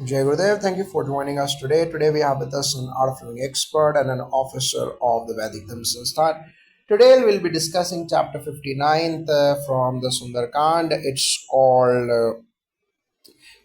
Jai Gurudev, thank you for joining us today. Today we have with us an art of living expert and an officer of the Vedic Dhamma Sansthan. Today we'll be discussing chapter 59 from the Sunder Kand. It's called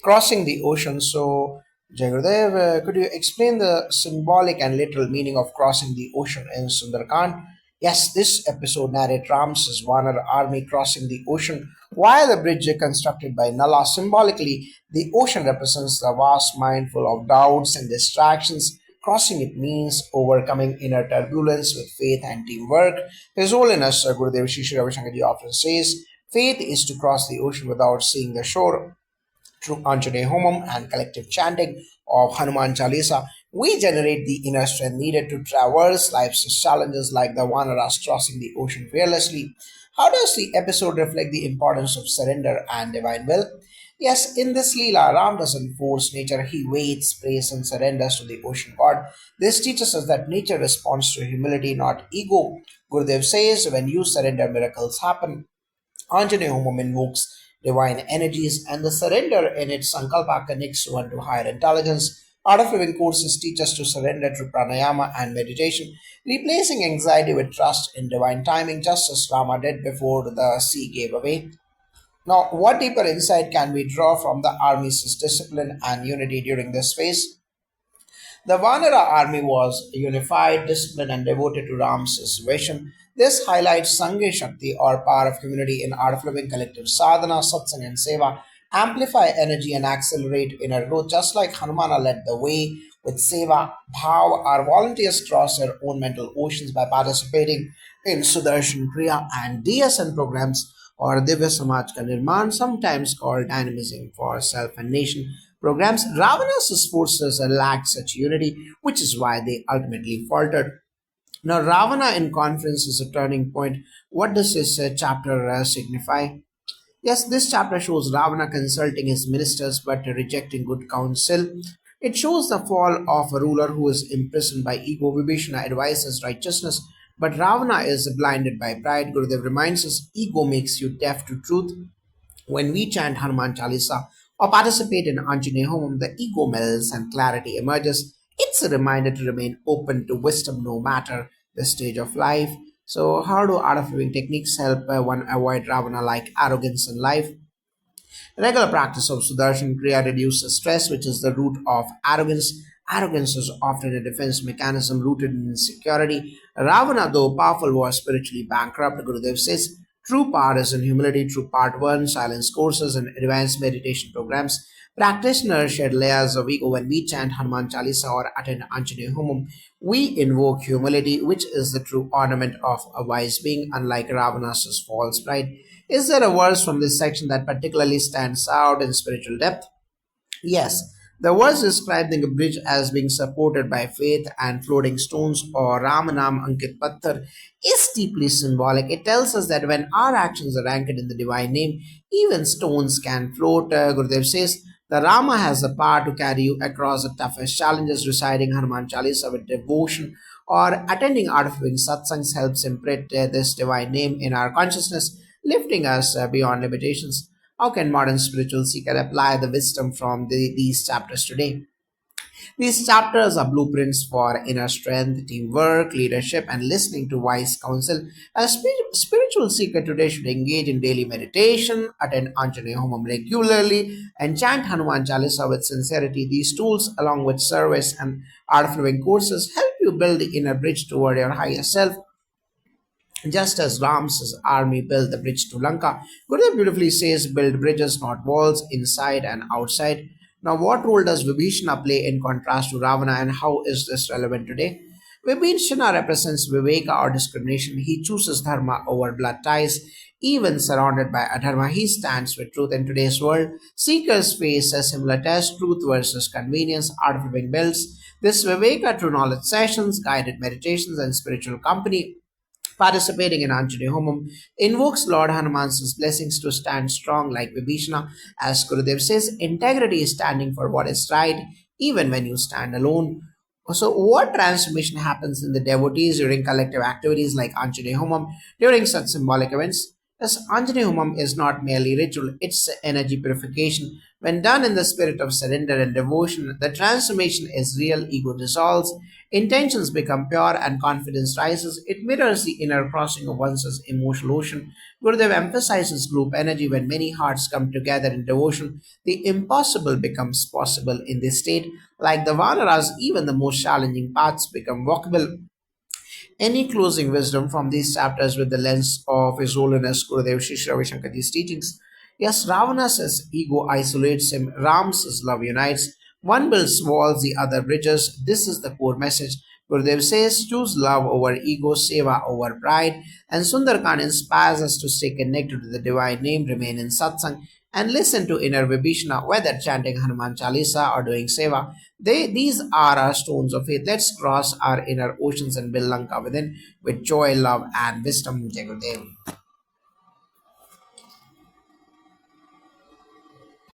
Crossing the Ocean. So, Jai Gurudev, could you explain the symbolic and literal meaning of crossing the ocean in Sunder Kand? Yes, this episode narrates Ram's Vanar army crossing the ocean via the bridge constructed by Nala. Symbolically, the ocean represents the vast mind full of doubts and distractions. Crossing it means overcoming inner turbulence with faith and teamwork. His Holiness Gurudev Shri Ravi Shankarji often says, faith is to cross the ocean without seeing the shore. Through Anjane Homam and collective chanting of Hanuman Chalisa, we generate the inner strength needed to traverse life's challenges like the Vanaras crossing the ocean fearlessly. How does the episode reflect the importance of surrender and divine will? Yes, in this Leela, Ram doesn't force nature, he waits, prays, and surrenders to the ocean god. This teaches us that nature responds to humility, not ego. Gurudev says, when you surrender, miracles happen. Anjane Homam invokes divine energies, and the surrender in its Sankalpa connects one to higher intelligence. Art of Living courses teach us to surrender through pranayama and meditation, replacing anxiety with trust in divine timing, just as Rama did before the sea gave away. Now, what deeper insight can we draw from the army's discipline and unity during this phase? The Vanara army was unified, disciplined, and devoted to Ram's vision. This highlights Sangha Shakti or power of community in art of living collective sadhana, satsang, and seva, amplify energy and accelerate inner growth, just like Hanumana led the way with seva. Bhav, our volunteers cross their own mental oceans by participating in Sudarshan Kriya and DSN programs or Divya Samaj Ka Nirman, sometimes called dynamism for self and nation programs. Ravana's forces lacked such unity, which is why they ultimately faltered. Now, Ravana in conference is a turning point. What does this chapter signify? Yes, this chapter shows Ravana consulting his ministers but rejecting good counsel. It shows the fall of a ruler who is imprisoned by ego. Vibhishana advises righteousness, but Ravana is blinded by pride. Gurudev reminds us ego makes you deaf to truth. When we chant Hanuman Chalisa or participate in Anjane Homam, the ego melts and clarity emerges. It's a reminder to remain open to wisdom no matter the stage of life. So, how do art of living techniques help one avoid Ravana like arrogance in life? Regular practice of Sudarshan Kriya reduces stress, which is the root of arrogance. Arrogance is often a defense mechanism rooted in insecurity. Ravana, though powerful, was spiritually bankrupt. Gurudev says, true power is in humility. Through part 1, silence courses, and advanced meditation programs. Practitioners shed layers of ego when we chant Hanuman Chalisa or attend Anjane Homam. We invoke humility, which is the true ornament of a wise being, unlike Ravana's false pride. Is there a verse from this section that particularly stands out in spiritual depth? Yes. The verse describing a bridge as being supported by faith and floating stones or Ramanam Ankit Patthar is deeply symbolic. It tells us that when our actions are anchored in the divine name, even stones can float. Gurudev says, the Rama has the power to carry you across the toughest challenges. Reciting Hanuman Chalisa with devotion or attending Art of Living Satsangs helps imprint this divine name in our consciousness, lifting us beyond limitations. How can modern spiritual seeker apply the wisdom from these chapters today? These chapters are blueprints for inner strength, teamwork, leadership, and listening to wise counsel. A spiritual seeker today should engage in daily meditation, attend Anjane Homam regularly, and chant Hanuman Chalisa with sincerity. These tools, along with service and art of living courses, help you build the inner bridge toward your higher self. Just as Ram's army built the bridge to Lanka, Gurudev beautifully says, build bridges, not walls, inside and outside. Now, what role does Vibhishana play in contrast to Ravana, and how is this relevant today? Vibhishana represents Viveka or discrimination. He chooses Dharma over blood ties. Even surrounded by adharma, he stands with truth in today's world. Seekers face a similar test, truth versus convenience, art of living builds. This Viveka through knowledge sessions, guided meditations, and spiritual company. Participating in Anjali Homam invokes Lord Hanuman's blessings to stand strong like Vibhishana. As Gurudev says, integrity is standing for what is right, even when you stand alone. So, what transformation happens in the devotees during collective activities like Anjali Homam during such symbolic events? Thus, Anjani Homam is not merely ritual, it's energy purification. When done in the spirit of surrender and devotion, the transformation is real, ego dissolves, intentions become pure, and confidence rises. It mirrors the inner crossing of one's emotional ocean. Gurudev emphasizes group energy when many hearts come together in devotion. The impossible becomes possible in this state. Like the Vanaras, even the most challenging paths become walkable. Any closing wisdom from these chapters with the lens of His Holiness Gurudev Sri Ravi Shankarji's teachings? Yes, Ravana's ego isolates him, Ram's love unites. One builds walls, the other bridges. This is the core message. Gurudev says, choose love over ego, seva over pride. And Sunder Kand inspires us to stay connected to the divine name, remain in satsang, and listen to inner Vibhishana, whether chanting Hanuman Chalisa or doing seva. These are our stones of faith. Let's cross our inner oceans and build Lanka within with joy, love, and wisdom. Jai Gurudev.